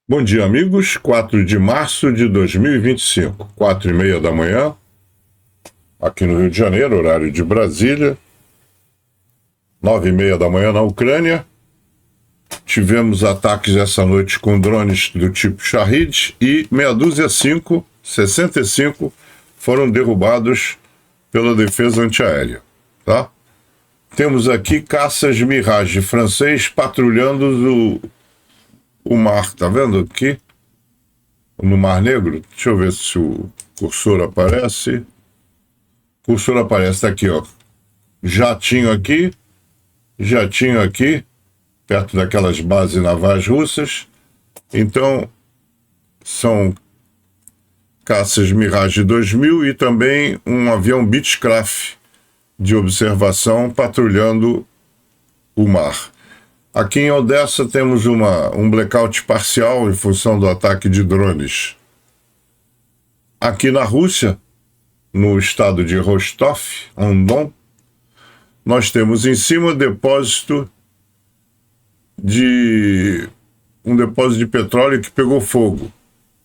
Bom dia, amigos. 4 de março de 2025, 4h30 da manhã, aqui no Rio de Janeiro, horário de Brasília, 9h30 da manhã na Ucrânia. Tivemos ataques essa noite com drones do tipo Shahed e meia dúzia 65 foram derrubados pela defesa antiaérea, tá? Temos aqui caças Mirage francês patrulhando o mar, tá vendo aqui? No Mar Negro. Deixa eu ver se o cursor aparece. O cursor aparece, tá aqui, ó. Jatinho aqui, perto daquelas bases navais russas. Então, são caças Mirage 2000 e também um avião Beechcraft de observação patrulhando o mar. Aqui em Odessa temos um blackout parcial em função do ataque de drones. Aqui na Rússia, no estado de Rostov-on-Don, nós temos em cima um depósito de petróleo que pegou fogo,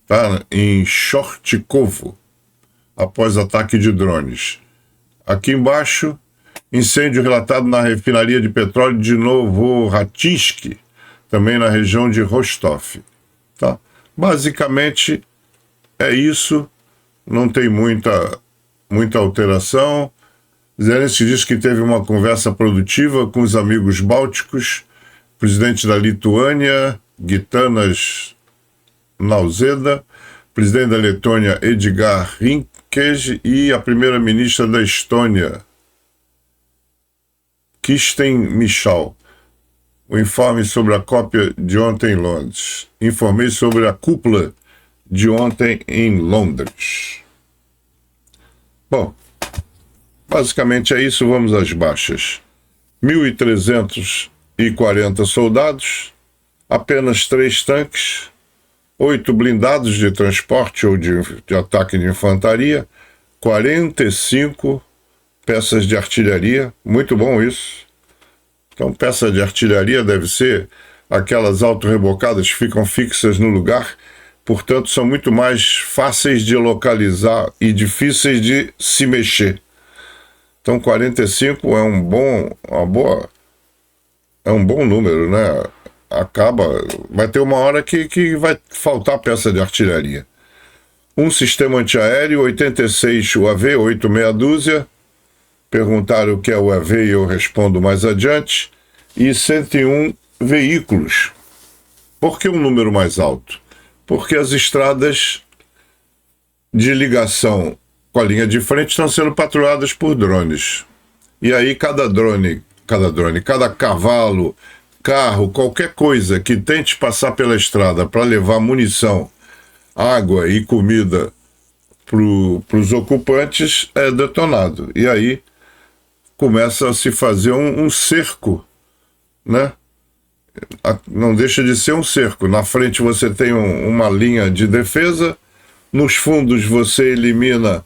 tá? Em Shortkovo, após ataque de drones. Aqui embaixo, incêndio relatado na refinaria de petróleo de Novoratinsky, também na região de Rostov. Tá? Basicamente é isso, não tem muita alteração. Zelensky disse que teve uma conversa produtiva com os amigos bálticos, presidente da Lituânia, Gitanas Nausėda, presidente da Letônia, Edgar Rinkēns, e a primeira-ministra da Estônia, Kirsten Michal. O informe sobre a cópia de ontem em Londres. Informei sobre a cúpula de ontem em Londres. Bom, basicamente é isso, vamos às baixas. 1.340 soldados, apenas 3 tanques, 8 blindados de transporte ou de ataque de infantaria, 45 peças de artilharia, muito bom isso. Então, peça de artilharia deve ser aquelas autorrebocadas que ficam fixas no lugar, portanto, são muito mais fáceis de localizar e difíceis de se mexer. Então, 45 é um bom número, né? Vai ter uma hora que vai faltar peça de artilharia. Um sistema antiaéreo, 86 UAV, 8 meia dúzia. Perguntaram o que é o UAV e eu respondo mais adiante. E 101 veículos. Por que um número mais alto? Porque as estradas de ligação com a linha de frente estão sendo patrulhadas por drones. E aí cada cavalo, carro, qualquer coisa que tente passar pela estrada para levar munição, água e comida para os ocupantes é detonado. E aí começa a se fazer um cerco, né? Não deixa de ser um cerco. Na frente você tem uma linha de defesa, nos fundos você elimina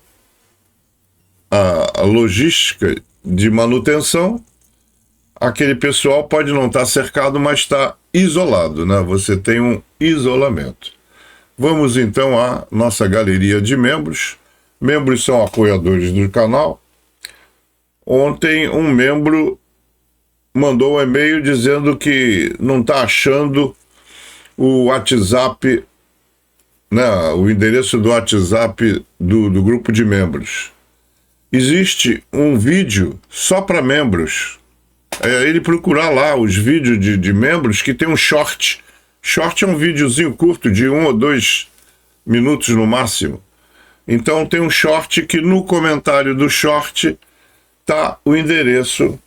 a logística de manutenção. Aquele pessoal pode não estar cercado, mas está isolado, né? Você tem um isolamento. Vamos então à nossa galeria de membros. Membros são apoiadores do canal. Ontem um membro mandou um e-mail dizendo que não está achando o WhatsApp, né, o endereço do WhatsApp do grupo de membros. Existe um vídeo só para membros. É ele procurar lá os vídeos de membros que tem um short. Short é um videozinho curto de 1 ou 2 minutos no máximo. Então tem um short que no comentário do short tá o endereço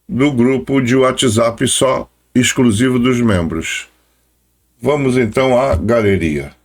do grupo de WhatsApp só exclusivo dos membros. Vamos então à galeria.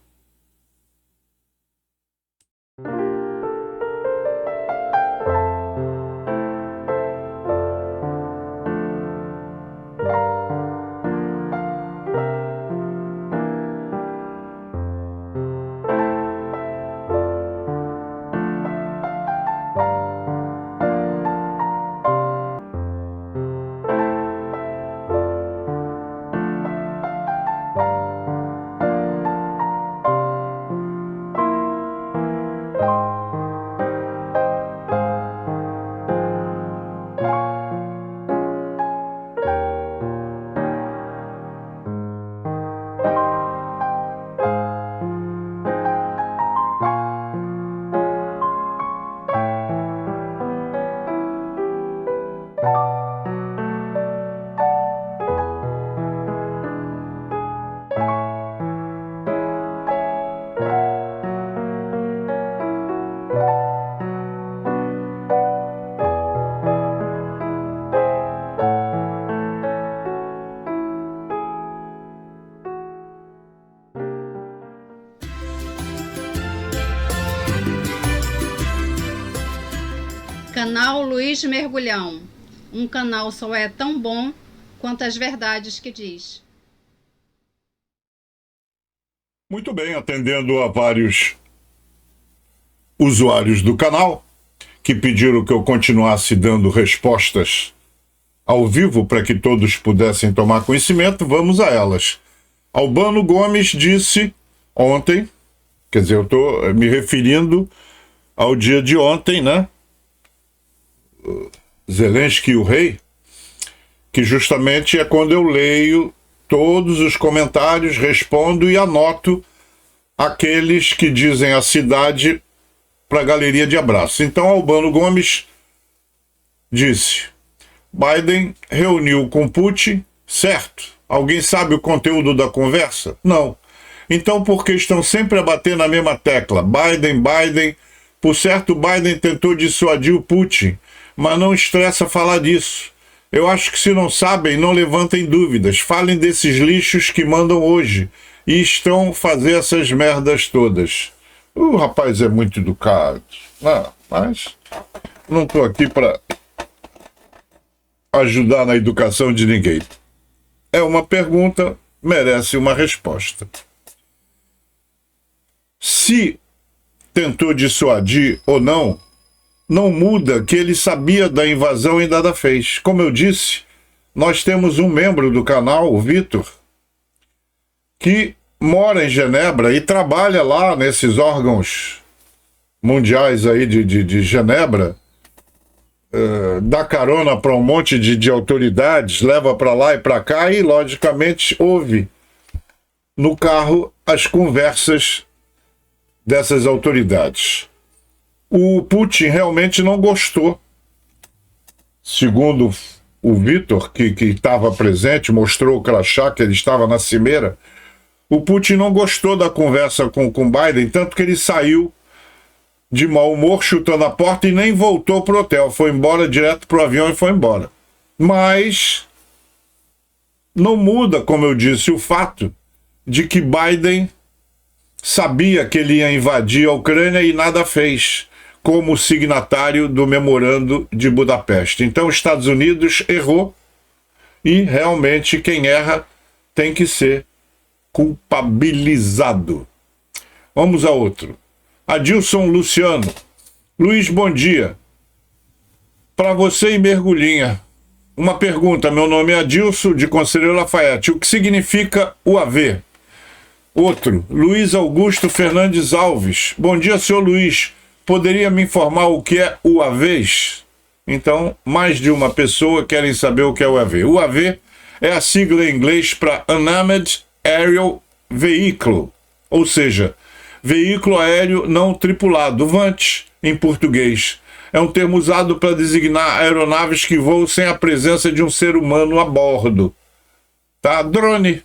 Canal Luiz Mergulhão. Um canal só é tão bom quanto as verdades que diz. Muito bem, atendendo a vários usuários do canal que pediram que eu continuasse dando respostas ao vivo para que todos pudessem tomar conhecimento, vamos a elas. Albano Gomes disse ontem, quer dizer, eu estou me referindo ao dia de ontem, né? Zelensky, o rei, que justamente é quando eu leio todos os comentários, respondo e anoto aqueles que dizem a cidade para a galeria de abraços. Então, Albano Gomes disse: Biden reuniu com Putin, certo? Alguém sabe o conteúdo da conversa? Não. Então, por que estão sempre a bater na mesma tecla? Biden, Biden. Por certo, Biden tentou dissuadir o Putin, mas não estressa falar disso. Eu acho que se não sabem, não levantem dúvidas. Falem desses lixos que mandam hoje e estão fazer essas merdas todas. O rapaz é muito educado. Não, mas não estou aqui para ajudar na educação de ninguém. É uma pergunta, merece uma resposta. Se tentou dissuadir ou não, não muda que ele sabia da invasão e nada fez. Como eu disse, nós temos um membro do canal, o Vitor, que mora em Genebra e trabalha lá nesses órgãos mundiais aí de Genebra, dá carona para um monte de autoridades, leva para lá e para cá e, logicamente, ouve no carro as conversas dessas autoridades. O Putin realmente não gostou. Segundo o Vitor, que estava presente, mostrou o crachá que ele estava na cimeira, o Putin não gostou da conversa com Biden, tanto que ele saiu de mau humor, chutando a porta e nem voltou pro hotel. Foi embora direto pro avião e foi embora. Mas não muda, como eu disse, o fato de que Biden sabia que ele ia invadir a Ucrânia e nada fez, como signatário do Memorando de Budapeste. Então, os Estados Unidos errou e, realmente, quem erra tem que ser culpabilizado. Vamos a outro. Adilson Luciano. Luiz, bom dia. Para você e Mergulhinha, uma pergunta. Meu nome é Adilson, de Conselheiro Lafayette. O que significa UAV? Outro. Luiz Augusto Fernandes Alves. Bom dia, senhor Luiz. Poderia me informar o que é UAVs? Então, mais de uma pessoa querem saber o que é UAV. UAV é a sigla em inglês para Unmanned Aerial Vehicle, ou seja, veículo aéreo não tripulado, VANT em português. É um termo usado para designar aeronaves que voam sem a presença de um ser humano a bordo. Tá? Drone.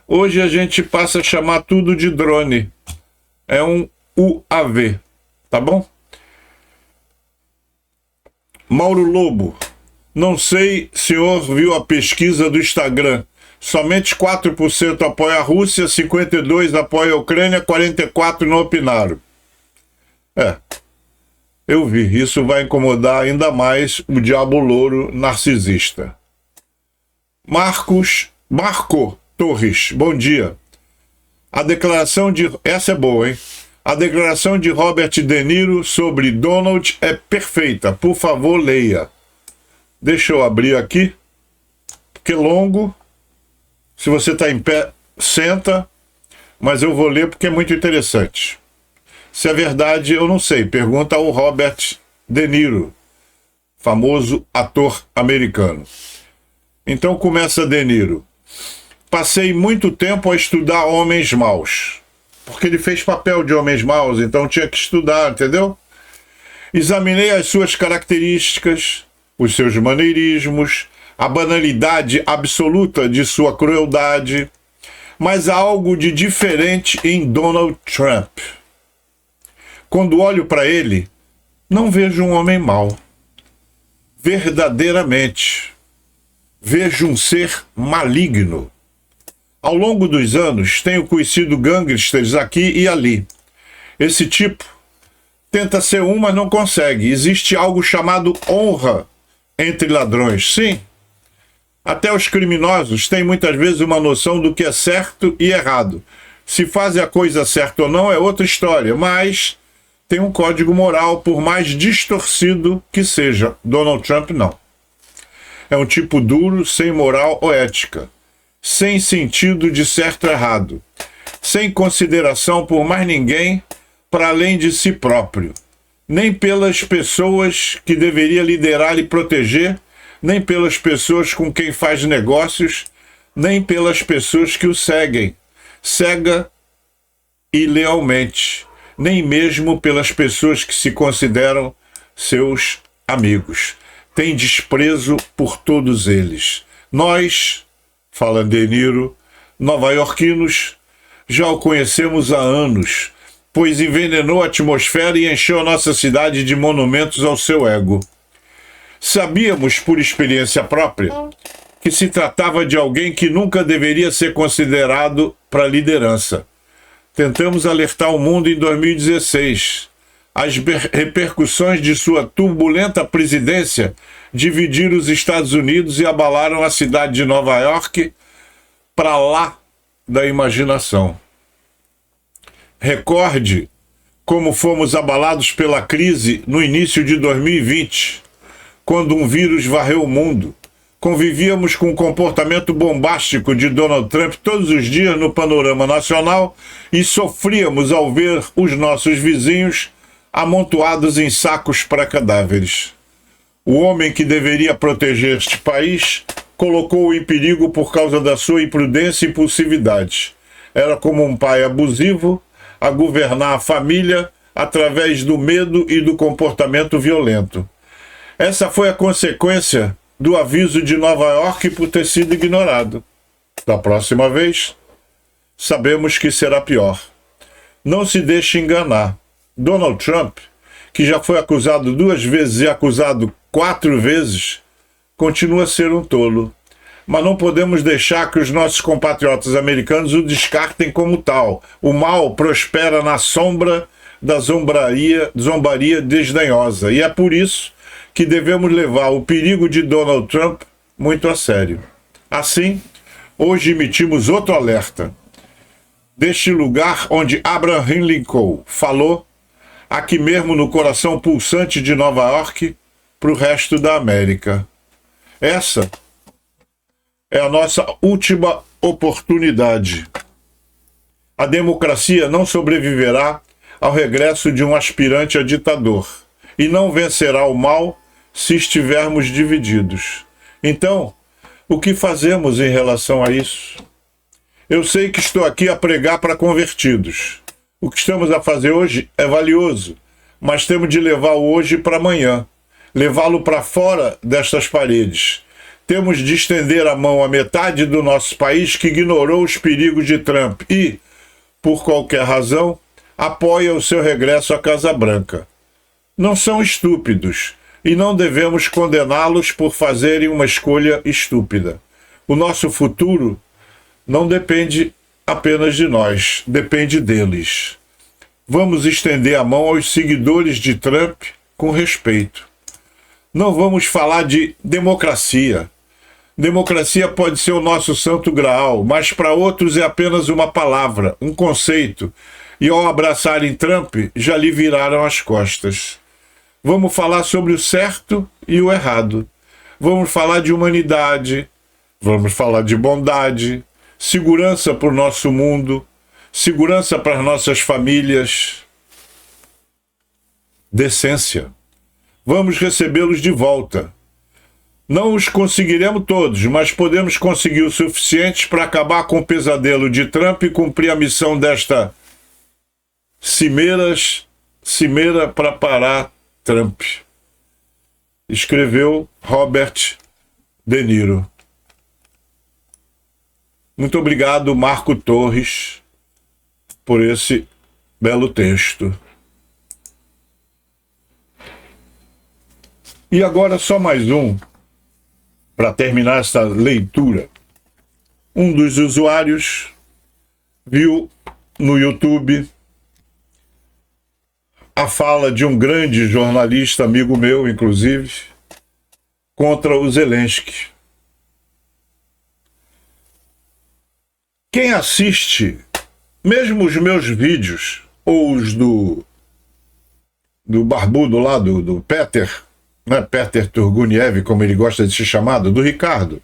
Hoje a gente passa a chamar tudo de drone. É um UAV. Tá bom? Mauro Lobo. Não sei, senhor viu a pesquisa do Instagram. Somente 4% apoia a Rússia, 52% apoia a Ucrânia, 44% não opinaram. Eu vi. Isso vai incomodar ainda mais o diabo louro narcisista. Marco Torres, bom dia. A declaração de... Essa é boa, hein? A declaração de Robert De Niro sobre Donald é perfeita. Por favor, leia. Deixa eu abrir aqui, porque é longo. Se você está em pé, senta, mas eu vou ler porque é muito interessante. Se é verdade, eu não sei. Pergunta ao Robert De Niro, famoso ator americano. Então começa De Niro. Passei muito tempo a estudar homens maus. Porque ele fez papel de homens maus, então tinha que estudar, entendeu? Examinei as suas características, os seus maneirismos, a banalidade absoluta de sua crueldade, mas há algo de diferente em Donald Trump. Quando olho para ele, não vejo um homem mau. Verdadeiramente, vejo um ser maligno. Ao longo dos anos, tenho conhecido gangsters aqui e ali. Esse tipo tenta ser um, mas não consegue. Existe algo chamado honra entre ladrões. Sim, até os criminosos têm muitas vezes uma noção do que é certo e errado. Se fazem a coisa certa ou não é outra história, mas tem um código moral, por mais distorcido que seja. Donald Trump não. É um tipo duro, sem moral ou ética, sem sentido de certo ou errado, sem consideração por mais ninguém para além de si próprio, nem pelas pessoas que deveria liderar e proteger, nem pelas pessoas com quem faz negócios, nem pelas pessoas que o seguem, cega e lealmente, nem mesmo pelas pessoas que se consideram seus amigos. Tem desprezo por todos eles. Nós, fala De Niro, nova-iorquinos, já o conhecemos há anos, pois envenenou a atmosfera e encheu a nossa cidade de monumentos ao seu ego. Sabíamos, por experiência própria, que se tratava de alguém que nunca deveria ser considerado para a liderança. Tentamos alertar o mundo em 2016. As repercussões de sua turbulenta presidência dividiram os Estados Unidos e abalaram a cidade de Nova York para lá da imaginação. Recorde como fomos abalados pela crise no início de 2020, quando um vírus varreu o mundo. Convivíamos com o comportamento bombástico de Donald Trump todos os dias no panorama nacional e sofríamos ao ver os nossos vizinhos amontoados em sacos para cadáveres. O homem que deveria proteger este país colocou-o em perigo por causa da sua imprudência e impulsividade. Era como um pai abusivo a governar a família através do medo e do comportamento violento. Essa foi a consequência do aviso de Nova York por ter sido ignorado. Da próxima vez, sabemos que será pior. Não se deixe enganar. Donald Trump, que já foi acusado 2 vezes e acusado 4 vezes, continua a ser um tolo. Mas não podemos deixar que os nossos compatriotas americanos o descartem como tal. O mal prospera na sombra da zombaria desdenhosa. E é por isso que devemos levar o perigo de Donald Trump muito a sério. Assim, hoje emitimos outro alerta. Deste lugar onde Abraham Lincoln falou, aqui mesmo no coração pulsante de Nova York, para o resto da América. Essa é a nossa última oportunidade. A democracia não sobreviverá ao regresso de um aspirante a ditador e não vencerá o mal se estivermos divididos. Então, o que fazemos em relação a isso? Eu sei que estou aqui a pregar para convertidos. O que estamos a fazer hoje é valioso, mas temos de levar o hoje para amanhã, levá-lo para fora destas paredes. Temos de estender a mão à metade do nosso país que ignorou os perigos de Trump e, por qualquer razão, apoia o seu regresso à Casa Branca. Não são estúpidos e não devemos condená-los por fazerem uma escolha estúpida. O nosso futuro não depende apenas de nós, depende deles. Vamos estender a mão aos seguidores de Trump com respeito. Não vamos falar de democracia. Democracia pode ser o nosso santo graal, mas para outros é apenas uma palavra, um conceito, e ao abraçarem Trump, já lhe viraram as costas. Vamos falar sobre o certo e o errado. Vamos falar de humanidade, vamos falar de bondade, segurança para o nosso mundo, segurança para as nossas famílias, decência. Vamos recebê-los de volta. Não os conseguiremos todos, mas podemos conseguir o suficiente para acabar com o pesadelo de Trump e cumprir a missão desta cimeira para parar Trump. escreveu Robert De Niro. Muito obrigado, Marco Torres, por esse belo texto. E agora só mais um, para terminar essa leitura. Um dos usuários viu no YouTube a fala de um grande jornalista, amigo meu, inclusive, contra o Zelensky. Quem assiste, mesmo os meus vídeos, ou os do barbudo lá, do Peter, né? Peter Turguniev, como ele gosta de ser chamado, do Ricardo.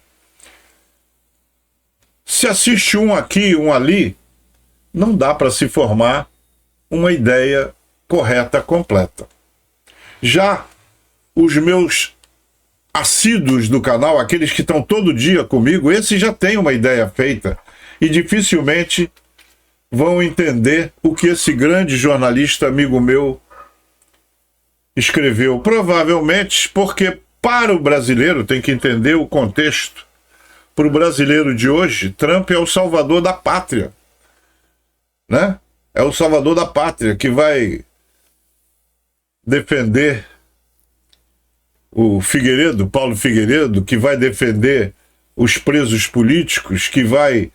Se assiste um aqui, um ali, não dá para se formar uma ideia correta, completa. Já os meus assíduos do canal, aqueles que estão todo dia comigo, esses já têm uma ideia feita e dificilmente vão entender o que esse grande jornalista amigo meu escreveu. Provavelmente porque para o brasileiro, tem que entender o contexto, para o brasileiro de hoje, Trump é o salvador da pátria, né? É o salvador da pátria que vai defender o Figueiredo, Paulo Figueiredo, que vai defender os presos políticos, que vai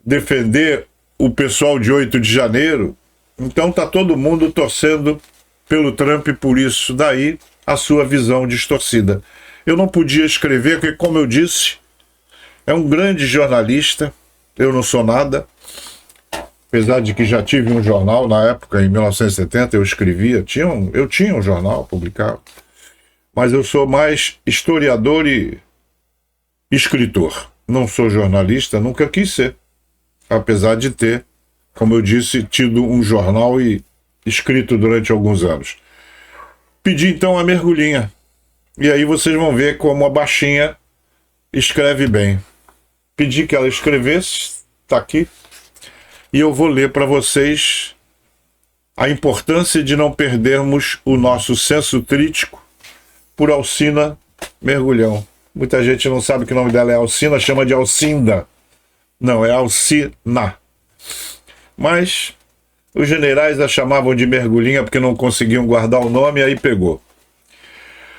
defender o pessoal de 8 de janeiro. Então tá todo mundo torcendo pelo Trump, por isso daí a sua visão distorcida. Eu não podia escrever, porque, como eu disse, é um grande jornalista, eu não sou nada, apesar de que já tive um jornal na época, em 1970, eu escrevia, eu tinha um jornal publicado, mas eu sou mais historiador e escritor. Não sou jornalista, nunca quis ser, apesar de ter, como eu disse, tido um jornal e escrito durante alguns anos. Pedi então a Mergulhinha, e aí vocês vão ver como a baixinha escreve bem. Pedi que ela escrevesse, está aqui, e eu vou ler para vocês a importância de não perdermos o nosso senso crítico por Alcina Mergulhão. Muita gente não sabe que o nome dela é Alcina, chama de Alcinda. Não, é Alcina. Mas os generais a chamavam de Mergulhinha porque não conseguiam guardar o nome, e aí pegou.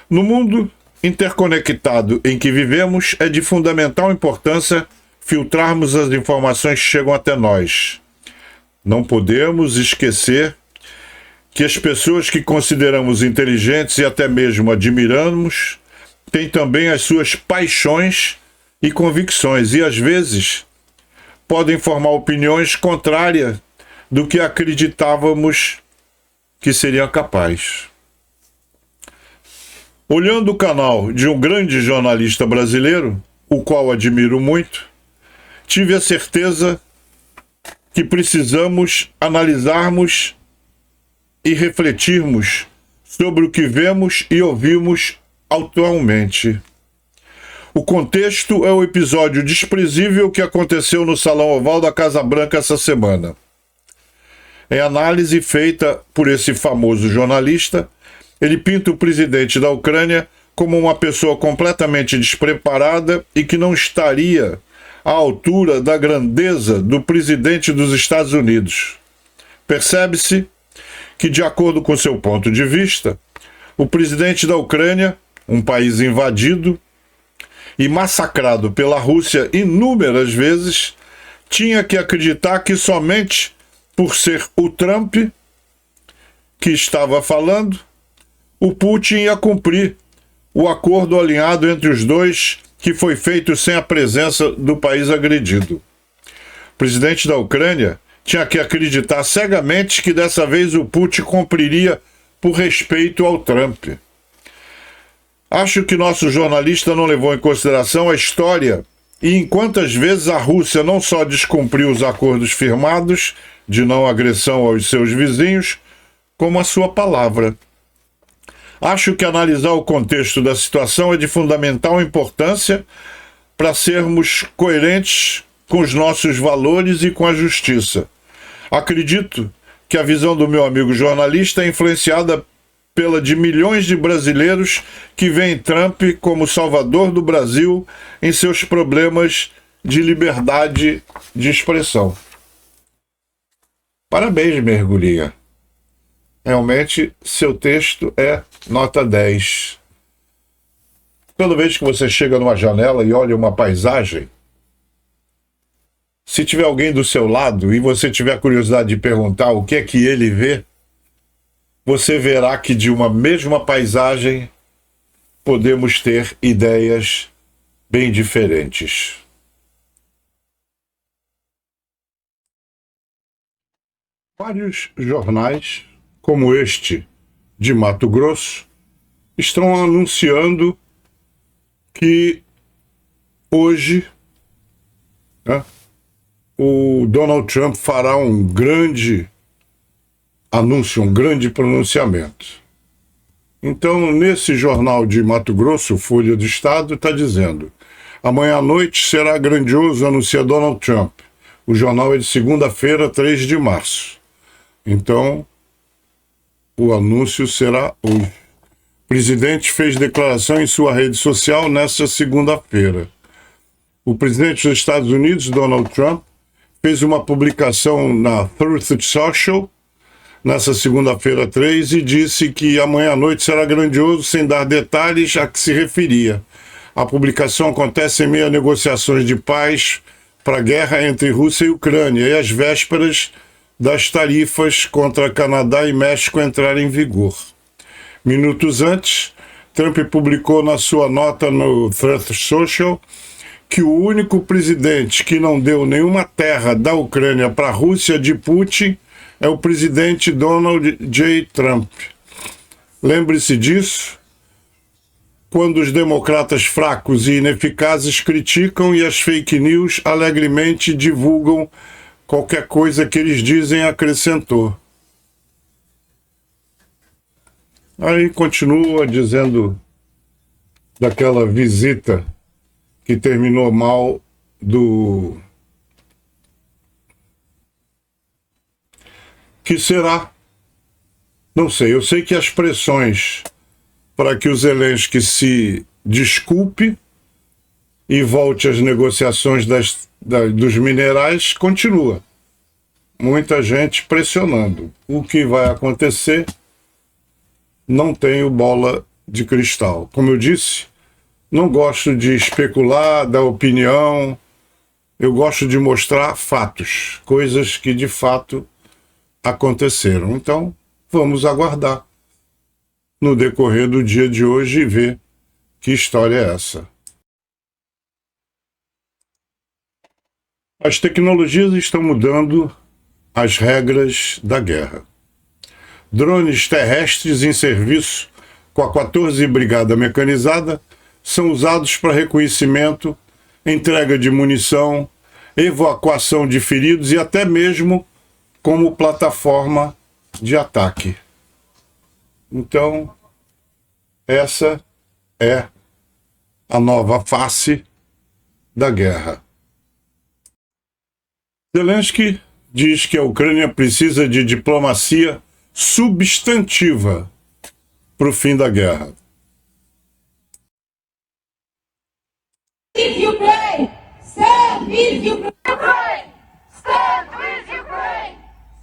No mundo interconectado em que vivemos, é de fundamental importância filtrarmos as informações que chegam até nós. Não podemos esquecer que as pessoas que consideramos inteligentes e até mesmo admiramos têm também as suas paixões e convicções, e às vezes podem formar opiniões contrárias do que acreditávamos que seriam capazes. Olhando o canal de um grande jornalista brasileiro, o qual admiro muito, tive a certeza que precisamos analisarmos e refletirmos sobre o que vemos e ouvimos atualmente. O contexto é o episódio desprezível que aconteceu no Salão Oval da Casa Branca essa semana. Em análise feita por esse famoso jornalista, ele pinta o presidente da Ucrânia como uma pessoa completamente despreparada e que não estaria à altura da grandeza do presidente dos Estados Unidos. Percebe-se que, de acordo com seu ponto de vista, o presidente da Ucrânia, um país invadido e massacrado pela Rússia inúmeras vezes, tinha que acreditar que somente por ser o Trump que estava falando, o Putin ia cumprir o acordo alinhado entre os dois, que foi feito sem a presença do país agredido. O presidente da Ucrânia tinha que acreditar cegamente que dessa vez o Putin cumpriria por respeito ao Trump. Acho que nosso jornalista não levou em consideração a história e em quantas vezes a Rússia não só descumpriu os acordos firmados de não agressão aos seus vizinhos, como a sua palavra. Acho que analisar o contexto da situação é de fundamental importância para sermos coerentes com os nossos valores e com a justiça. Acredito que a visão do meu amigo jornalista é influenciada pela de milhões de brasileiros que veem Trump como salvador do Brasil em seus problemas de liberdade de expressão. Parabéns, Mergulhinha. Realmente, seu texto é nota 10. Toda vez que você chega numa janela e olha uma paisagem, se tiver alguém do seu lado e você tiver curiosidade de perguntar o que é que ele vê, você verá que de uma mesma paisagem podemos ter ideias bem diferentes. Vários jornais, como este de Mato Grosso, estão anunciando que hoje, né, o Donald Trump fará um grande anúncio, um grande pronunciamento. Então, nesse jornal de Mato Grosso, Folha do Estado, está dizendo: amanhã à noite será grandioso, anuncia Donald Trump. O jornal é de segunda-feira, 3 de março. Então, o anúncio será hoje. O presidente fez declaração em sua rede social nesta segunda-feira. O presidente dos Estados Unidos, Donald Trump, fez uma publicação na Truth Social, nessa segunda-feira 3, e disse que amanhã à noite será grandioso, sem dar detalhes a que se referia. A publicação acontece em meio a negociações de paz para a guerra entre Rússia e Ucrânia e às vésperas das tarifas contra Canadá e México entrarem em vigor. Minutos antes, Trump publicou na sua nota no Truth Social que o único presidente que não deu nenhuma terra da Ucrânia para a Rússia de Putin é o presidente Donald J. Trump. Lembre-se disso quando os democratas fracos e ineficazes criticam e as fake news alegremente divulgam qualquer coisa que eles dizem, acrescentou. Aí continua dizendo daquela visita que terminou mal do... que será? Não sei, eu sei que as pressões para que o Zelensky se desculpe e volte às negociações dos minerais continua. Muita gente pressionando. O que vai acontecer, não tenho bola de cristal. Como eu disse, não gosto de especular, dar opinião. Eu gosto de mostrar fatos, coisas que de fato aconteceram. Então, vamos aguardar no decorrer do dia de hoje e ver que história é essa. As tecnologias estão mudando as regras da guerra. Drones terrestres em serviço com a 14 Brigada Mecanizada são usados para reconhecimento, entrega de munição, evacuação de feridos e até mesmo como plataforma de ataque. Então, essa é a nova face da guerra. Zelensky diz que a Ucrânia precisa de diplomacia substantiva para o fim da guerra. With Ukraine! Stand with Ukraine! Stand with Ukraine!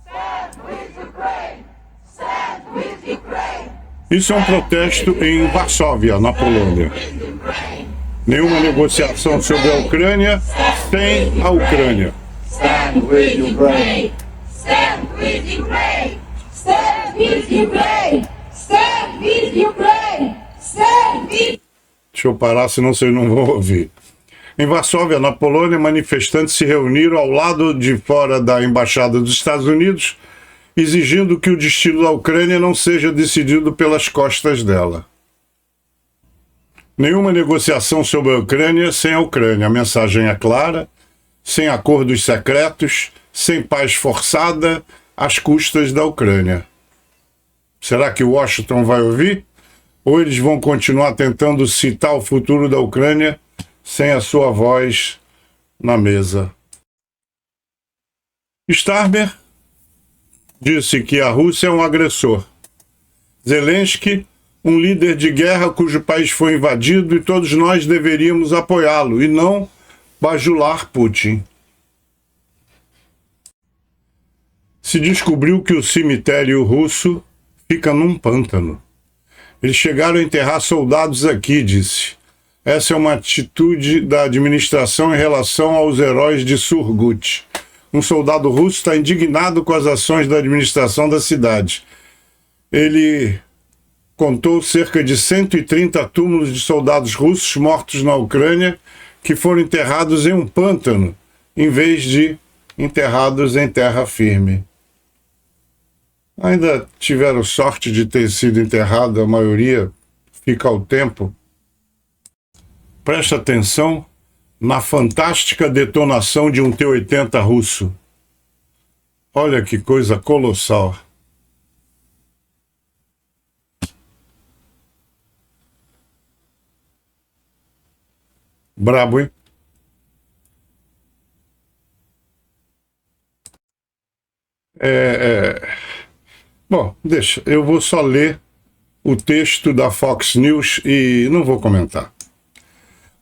Stand with Ukraine! Stand with Ukraine! Isso é um protesto em Varsóvia, na Polônia. Nenhuma negociação sobre a Ucrânia sem a Ucrânia. Stand with Ukraine! Stand with Ukraine! Stand with Ukraine! Stand with Ukraine! Stand with... Deixa eu parar, senão vocês não vão ouvir. Em Varsóvia, na Polônia, manifestantes se reuniram ao lado de fora da Embaixada dos Estados Unidos, exigindo que o destino da Ucrânia não seja decidido pelas costas dela. Nenhuma negociação sobre a Ucrânia sem a Ucrânia. A mensagem é clara, sem acordos secretos, sem paz forçada, às custas da Ucrânia. Será que Washington vai ouvir? Ou eles vão continuar tentando citar o futuro da Ucrânia sem a sua voz na mesa? Starmer disse que a Rússia é um agressor. Zelensky, um líder de guerra cujo país foi invadido e todos nós deveríamos apoiá-lo e não bajular Putin. Se descobriu que o cemitério russo fica num pântano. Eles chegaram a enterrar soldados aqui, disse. Essa é uma atitude da administração em relação aos heróis de Surgut. Um soldado russo está indignado com as ações da administração da cidade. Ele contou cerca de 130 túmulos de soldados russos mortos na Ucrânia que foram enterrados em um pântano, em vez de enterrados em terra firme. Ainda tiveram sorte de ter sido enterrado, a maioria fica ao tempo. Presta atenção na fantástica detonação de um T-80 russo. Olha que coisa colossal. Brabo, hein? Bom, deixa. Eu vou só ler o texto da Fox News e não vou comentar.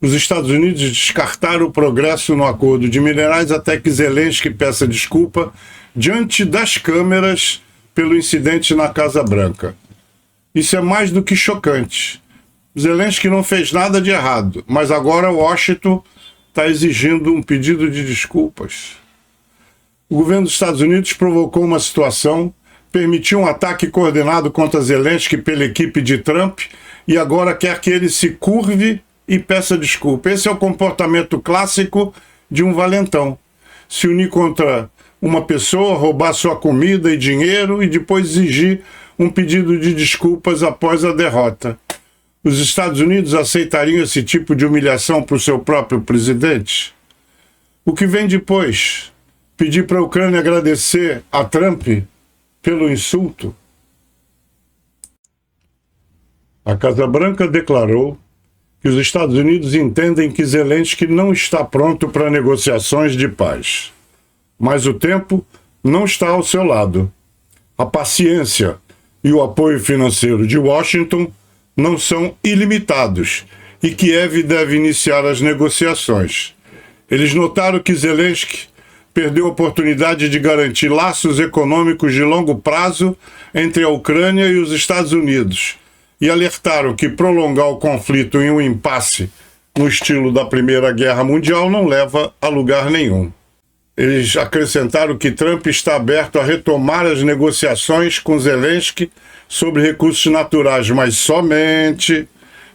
Os Estados Unidos descartaram o progresso no acordo de minerais até que Zelensky peça desculpa diante das câmeras pelo incidente na Casa Branca. Isso é mais do que chocante. Zelensky não fez nada de errado, mas agora Washington está exigindo um pedido de desculpas. O governo dos Estados Unidos provocou uma situação, permitiu um ataque coordenado contra Zelensky pela equipe de Trump e agora quer que ele se curve e peça desculpa. Esse é o comportamento clássico de um valentão. Se unir contra uma pessoa, roubar sua comida e dinheiro e depois exigir um pedido de desculpas após a derrota. Os Estados Unidos aceitariam esse tipo de humilhação para o seu próprio presidente? O que vem depois? Pedir para a Ucrânia agradecer a Trump pelo insulto? A Casa Branca declarou que os Estados Unidos entendem que Zelensky não está pronto para negociações de paz. Mas o tempo não está ao seu lado. A paciência e o apoio financeiro de Washington não são ilimitados e Kiev deve iniciar as negociações. Eles notaram que Zelensky perdeu a oportunidade de garantir laços econômicos de longo prazo entre a Ucrânia e os Estados Unidos e alertaram que prolongar o conflito em um impasse no estilo da Primeira Guerra Mundial não leva a lugar nenhum. Eles acrescentaram que Trump está aberto a retomar as negociações com Zelensky sobre recursos naturais, mas somente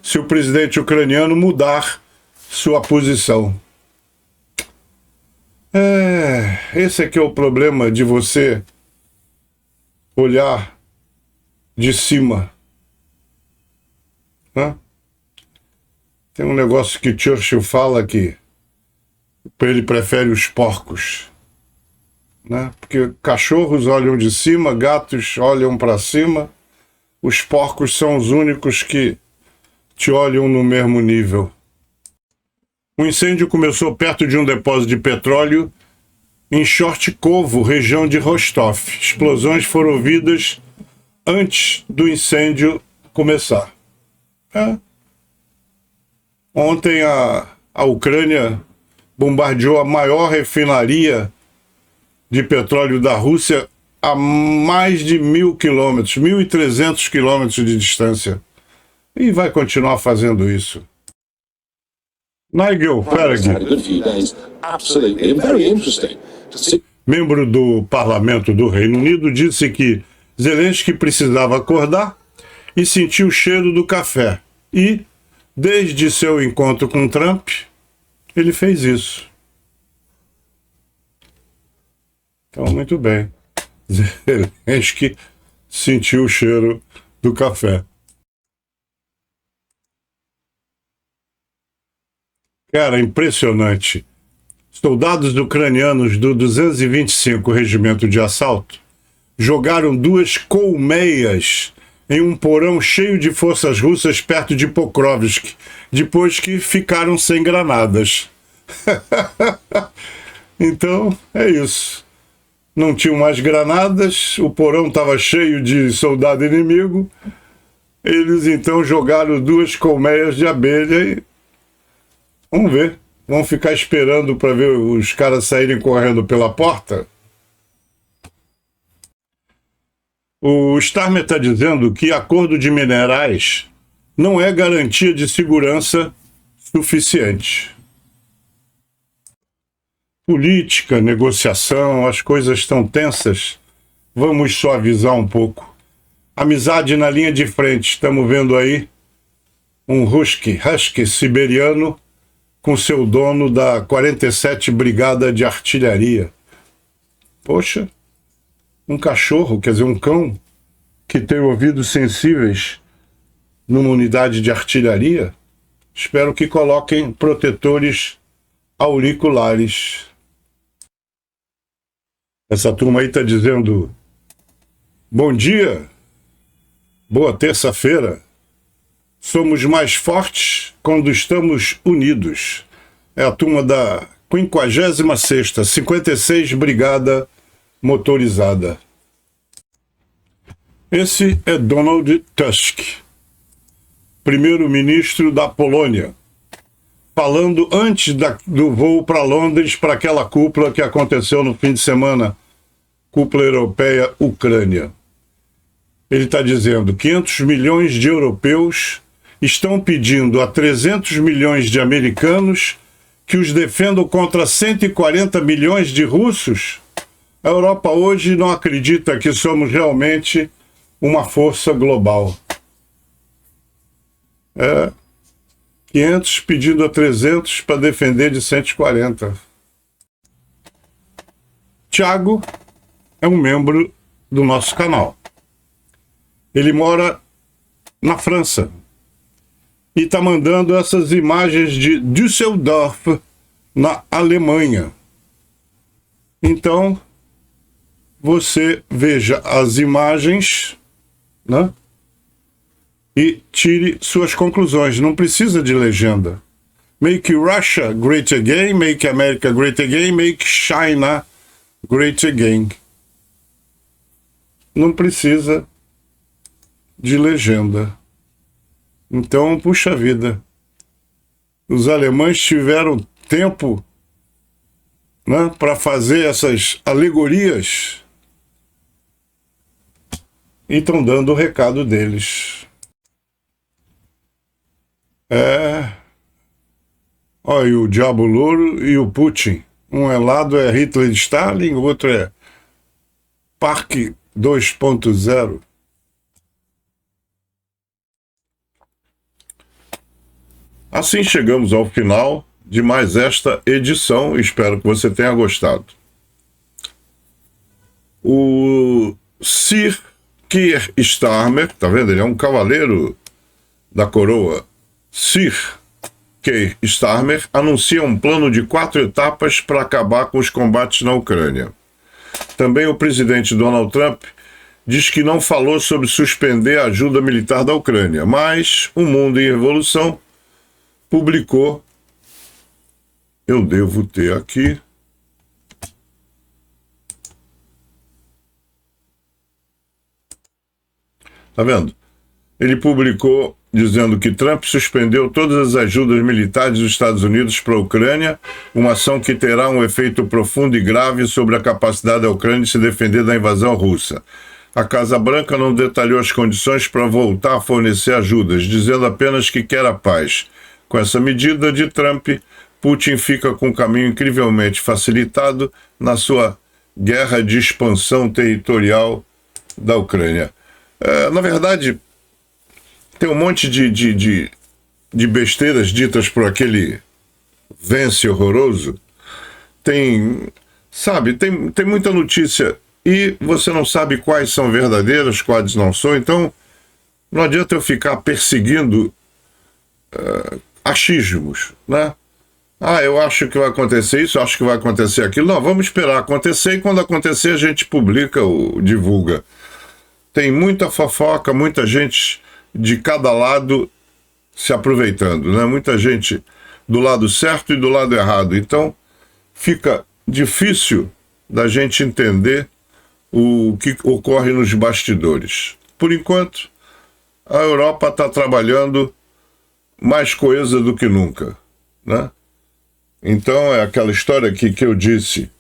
se o presidente ucraniano mudar sua posição. Esse aqui é o problema de você olhar de cima. Tem um negócio que Churchill fala que ele prefere os porcos, né? Porque cachorros olham de cima, gatos olham para cima, os porcos são os únicos que te olham no mesmo nível. O incêndio começou perto de um depósito de petróleo em Shortkovo, região de Rostov. Explosões foram ouvidas antes do incêndio começar. Ontem a Ucrânia bombardeou a maior refinaria de petróleo da Rússia a mais de 1.000 quilômetros, 1.300 quilômetros de distância. E vai continuar fazendo isso. Nigel Farage, membro do Parlamento do Reino Unido, disse que Zelensky precisava acordar e sentir o cheiro do café. E, desde seu encontro com Trump, ele fez isso. Então, muito bem. Zelensky sentiu o cheiro do café. Cara, impressionante. Soldados ucranianos do 225 Regimento de Assalto jogaram 2 colmeias em um porão cheio de forças russas perto de Pokrovsk, depois que ficaram sem granadas. Então, é isso. Não tinham mais granadas, o porão estava cheio de soldado inimigo, Eles então jogaram 2 colmeias de abelha e vamos ver. Vamos ficar esperando para ver os caras saírem correndo pela porta? O Starmer está dizendo que acordo de minerais não é garantia de segurança suficiente. Política, negociação, as coisas estão tensas. Vamos suavizar um pouco. Amizade na linha de frente. Estamos vendo aí um husky siberiano com seu dono da 47 Brigada de Artilharia. Poxa, um cachorro, quer dizer, um cão que tem ouvidos sensíveis numa unidade de artilharia. Espero que coloquem protetores auriculares. Essa turma aí está dizendo: bom dia, boa terça-feira. Somos mais fortes quando estamos unidos. É a turma da 56ª, 56 Brigada Motorizada. Esse é Donald Tusk, primeiro-ministro da Polônia, falando antes do voo para Londres, para aquela cúpula que aconteceu no fim de semana, cúpula europeia-Ucrânia. Ele está dizendo: 500 milhões de europeus estão pedindo a 300 milhões de americanos que os defendam contra 140 milhões de russos. A Europa hoje não acredita que somos realmente uma força global. 500 pedindo a 300 para defender de 140. Tiago é um membro do nosso canal. Ele mora na França e está mandando essas imagens de Düsseldorf, na Alemanha. Então, você veja as imagens, né? E tire suas conclusões. Não precisa de legenda. Make Russia great again, make America great again, make China great again. Não precisa de legenda. Então, puxa vida, os alemães tiveram tempo, né, para fazer essas alegorias e estão dando o recado deles. Olha, o Diabo Louro e o Putin. Um lado é Hitler e Stalin, o outro é Parque 2.0. Assim chegamos ao final de mais esta edição. Espero que você tenha gostado. O Sir Keir Starmer, tá vendo? Ele é um cavaleiro da coroa. Sir Keir Starmer anuncia um plano de 4 etapas para acabar com os combates na Ucrânia. Também o presidente Donald Trump diz que não falou sobre suspender a ajuda militar da Ucrânia, mas o Mundo em Revolução publicou, eu devo ter aqui, tá vendo? Ele publicou dizendo que Trump suspendeu todas as ajudas militares dos Estados Unidos para a Ucrânia, uma ação que terá um efeito profundo e grave sobre a capacidade da Ucrânia de se defender da invasão russa. A Casa Branca não detalhou as condições para voltar a fornecer ajudas, dizendo apenas que quer a paz. Com essa medida de Trump, Putin fica com um caminho incrivelmente facilitado na sua guerra de expansão territorial da Ucrânia. Na verdade, tem um monte de besteiras ditas por aquele Vence horroroso. Tem muita notícia e você não sabe quais são verdadeiras, quais não são. Então, não adianta eu ficar perseguindo achismos, né? Eu acho que vai acontecer isso, acho que vai acontecer aquilo. Não, vamos esperar acontecer e quando acontecer a gente publica ou divulga. Tem muita fofoca, muita gente de cada lado se aproveitando, né? Muita gente do lado certo e do lado errado. Então, fica difícil da gente entender o que ocorre nos bastidores. Por enquanto, a Europa está trabalhando mais coisa do que nunca, né? Então é aquela história aqui que eu disse,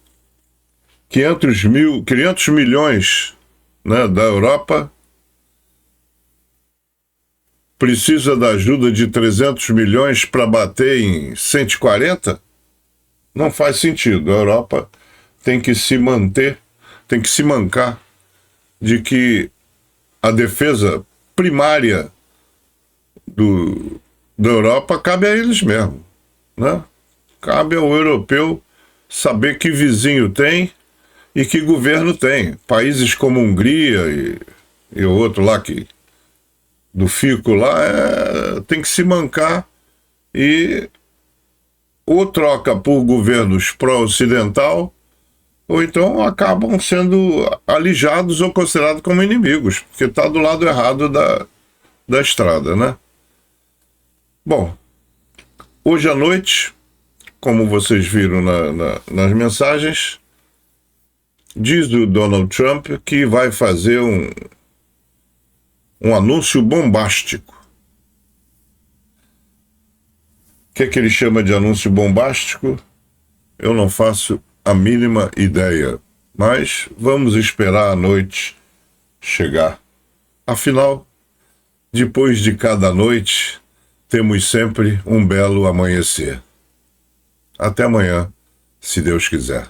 500 milhões, né, da Europa precisa da ajuda de 300 milhões para bater em 140? Não faz sentido. A Europa tem que se manter, tem que se mancar de que a defesa primária da Europa cabe a eles mesmos, né? Cabe ao europeu saber que vizinho tem e que governo tem. Países como Hungria e o outro lá do Fico lá, tem que se mancar e ou troca por governos pró-ocidental, ou então acabam sendo alijados ou considerados como inimigos, porque está do lado errado da estrada, né? Bom, hoje à noite, como vocês viram nas mensagens, diz o Donald Trump que vai fazer um anúncio bombástico. O que é que ele chama de anúncio bombástico? Eu não faço a mínima ideia, mas vamos esperar a noite chegar. Afinal, depois de cada noite, temos sempre um belo amanhecer. Até amanhã, se Deus quiser.